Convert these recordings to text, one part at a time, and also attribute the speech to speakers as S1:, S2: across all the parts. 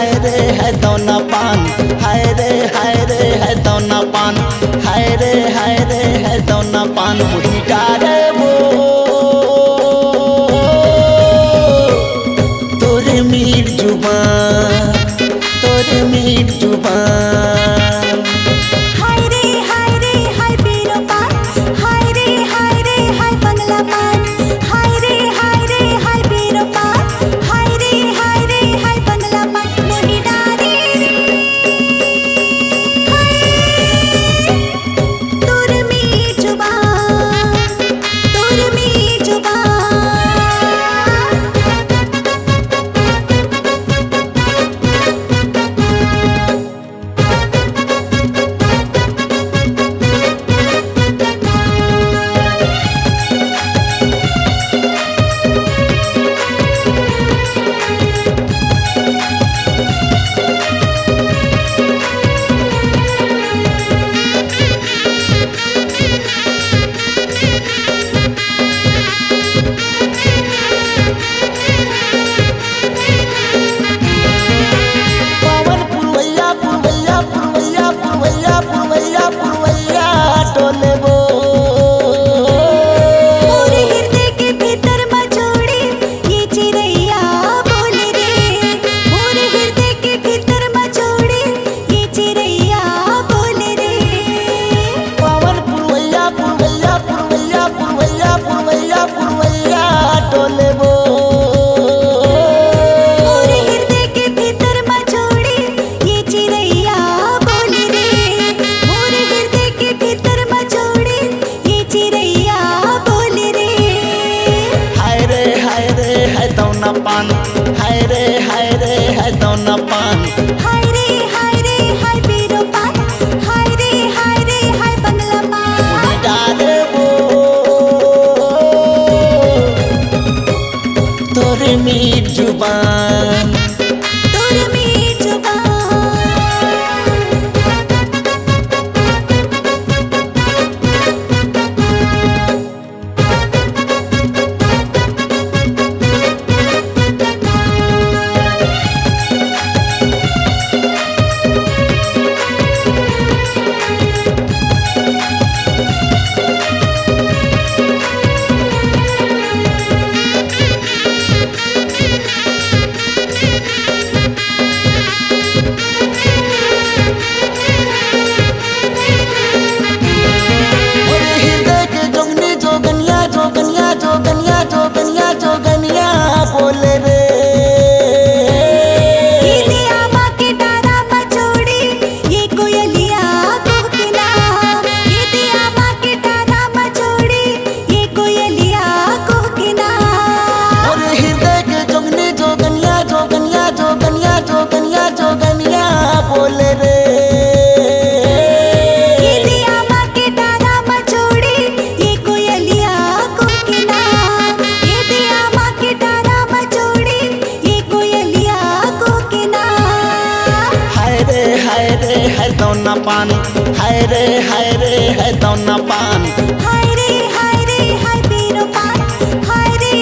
S1: है दौना पान, हाय रे है दौना पान, हाय रे है दौना पान मुही डारे वो तोरे मीठ जुबान, तोरे मीठ जुबान।
S2: हाय रे हाय पीरो पान, हाय रे हाय बंगला पान, हाय रे हाय पीरो पान, हाय रे हाय बंगला पान मोही डारे रे हाय तोरे मीठ जुबान, तोरे मीठ जुबान।
S1: पान हाय रे है दौना पान,
S2: हाय रे हाय पीरो पान, हाय रे हाय बंगला पान
S1: डाले वो तोरे मीठ जुबान,
S2: तोरे मीठ जुबान।
S1: बोले रे
S2: दिया माँ के डारा मचोड़ी ये कोयलिया कोकिला, ये दिया माँ के डारा मचोड़ी ये कोयलिया कोकिला।
S1: और हृदय के जोगनी जोगनिया जोगनिया जोगनिया जोगनिया जोगनिया बोले रे
S2: दिया माँ के डारा मचोड़ी ये कोयलिया कोकिला, ये दिया माँ के डारा
S1: है दौना पान, हाय रे है दौना पान,
S2: हाय रे हाय पीरो पान, हाय रे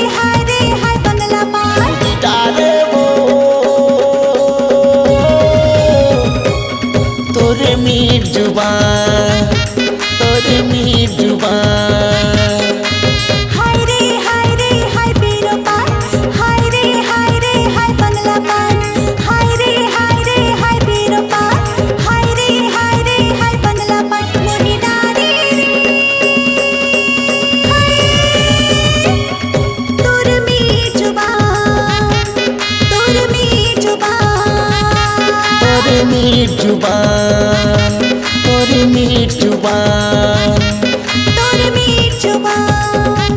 S2: हाय बंगला पान
S1: डाले वो तोरे मीठ जुबान, तोरे मीठ जुबान।
S2: हाय रे हाय पीरो पान, हाय रे हाय बंगला पान, हाय रे हाय पीरो पान, हाय रे हाय बंगला पान मोही डारे रे हाय तोरे मीठ जुबान, तोरे मीठ जुबान,
S1: तोरे मीठ जुबान, तोरे मीठ जुबान,
S2: तोरे मीठ जुबान,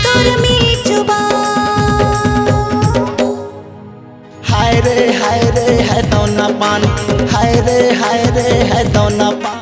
S2: तोरे मीठ जुबान।
S1: हाय रे है दौना पान, हाय रे है दौना पान।